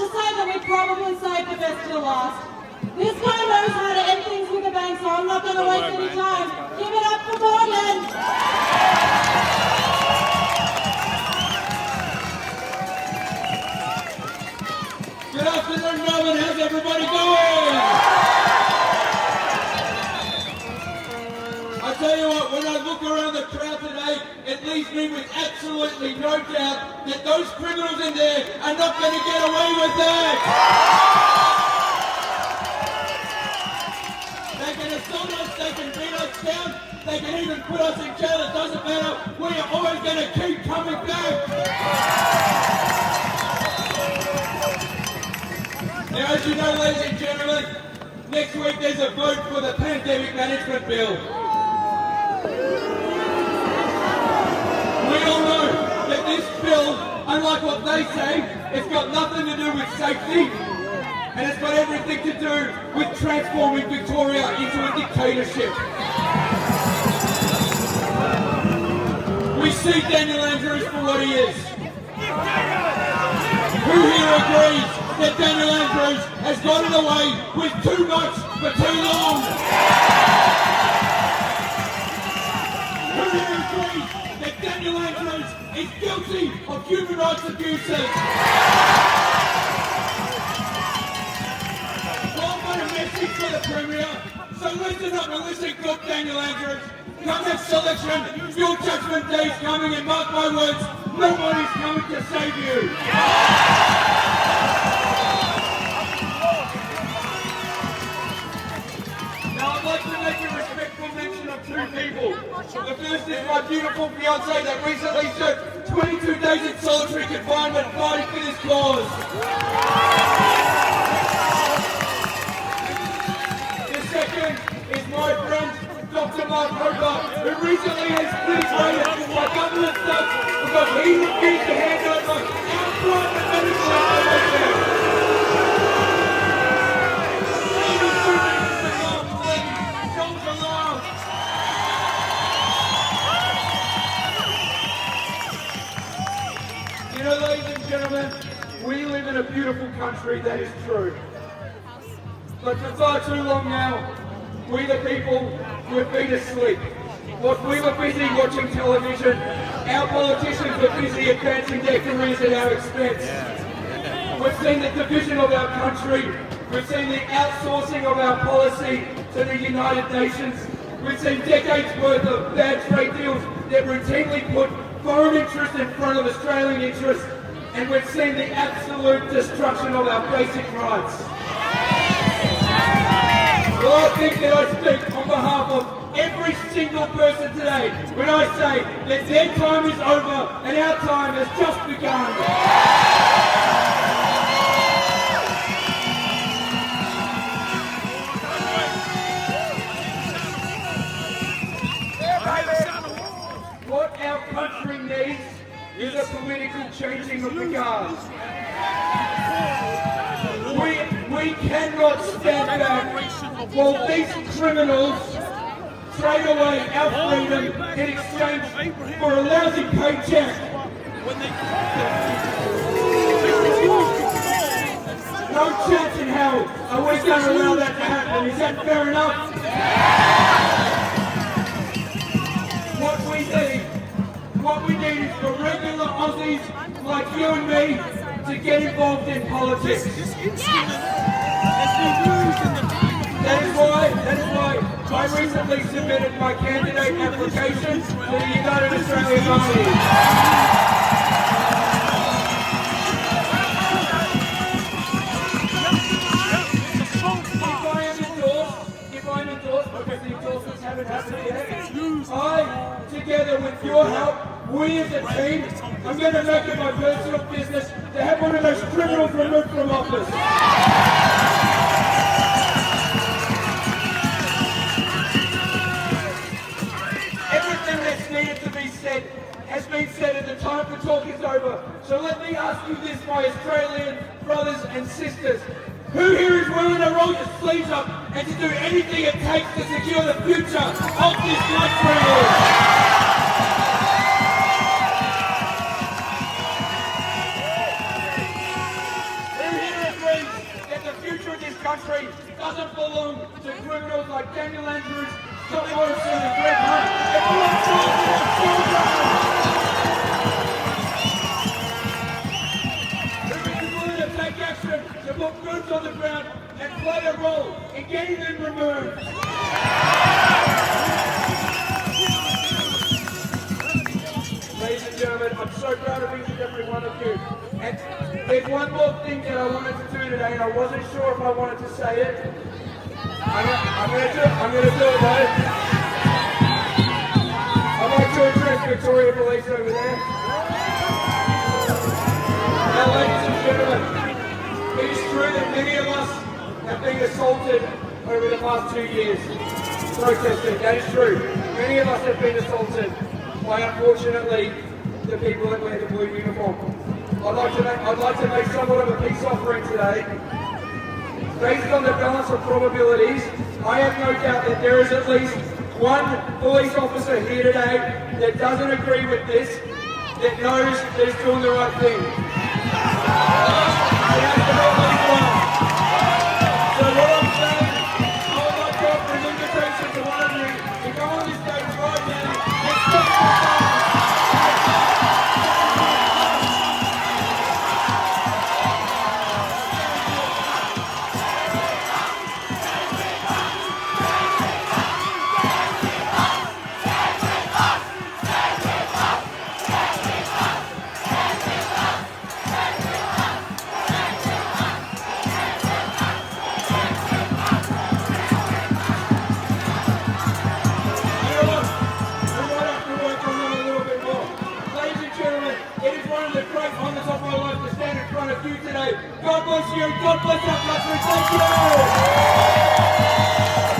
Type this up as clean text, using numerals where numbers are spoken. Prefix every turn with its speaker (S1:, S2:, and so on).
S1: to say that we probably saved the best till last. This guy knows how to end things with a bang, so I'm not going to waste any time. Give it up for Morgan!
S2: Good afternoon, Melbourne. How's everybody going? I tell you what, when I look around the crowd today, it leaves me with absolutely no doubt that those criminals in there are not going to get away with that. They can assault us, they can beat us down, they can even put us in jail. It doesn't matter. We are always going to keep coming back. Now, as you know, ladies and gentlemen, next week there's a vote for the Pandemic Management Bill. We all know that this bill, unlike what they say, it's got nothing to do with safety, and it's got everything to do with transforming Victoria into a dictatorship. We see Daniel Andrews for what he is. Who here agrees that Daniel Andrews has gotten away with too much for too long? Who here agrees that Daniel Andrews is guilty of human rights abuses? Well, I've got a message for the Premier, so listen up and listen good, Daniel Andrews. Come next election, your judgment day is coming, and mark my words, nobody's coming to save you. I'd like to make a respectful mention of two people. The first is my beautiful fiancée that recently served 22 days in solitary confinement fighting for this cause. The second is my friend, Dr. Mark Hobart, who recently has been raided by government thugs because he refused to hand over our private medical information. You know, ladies and gentlemen, we live in a beautiful country, that is true. But for far too long now, we the people, we've been asleep. Whilst we were busy watching television, our politicians were busy advancing their careers at our expense. We've seen the division of our country, we've seen the outsourcing of our policy to the United Nations, we've seen decades worth of bad trade deals that routinely put foreign interest in front of Australian interests, and we've seen the absolute destruction of our basic rights. Well, I think that I speak on behalf of every single person today when I say that their time is over and our time has just begun. What our country needs is a political changing of the guard. We cannot stand back while these criminals trade away our freedom in exchange for a lousy paycheck. No chance in hell are we going to allow that to happen. Is that fair enough? What we need is for regular Aussies like you and me to get involved in politics. That is why I recently submitted my candidate application to the United Australian Army. If I'm endorsed, because the endorsements haven't happened yet, together with your help, we as a team, I'm going to make it my personal business to have one of those criminals removed from office. Everything that's needed to be said has been said and the time for talk is over. So let me ask you this, my Australian brothers and sisters. Who here is willing to roll your sleeves up and to do anything it takes to secure the future of this country? Who here belong to criminals like Daniel Andrews, Scott Morrison and Greg Hunt. It belongs to our children. Who is willing to take action to put groups on the ground and play a role in getting them removed. Ladies and gentlemen, I'm so proud of each and every one of you. And there's one more thing that I wanted to do today, and I wasn't sure if I wanted to say it. I'm going to do it though. I'd like to address Victoria Police over there. Now, ladies and gentlemen, it is true that many of us have been assaulted over the past 2 years. Protesting, that is true. Many of us have been assaulted by, unfortunately, the people that wear the blue uniform. I'd like to make somewhat of a peace offering today. Based on the balance of probabilities, I have no doubt that there is at least one police officer here today that doesn't agree with this, that knows that he's doing the right thing. It has to be at least one. So what I'm saying, I would like to offer an invitation to one of you to go on this stage right now and speak for us. God bless you. God bless our country. Thank you.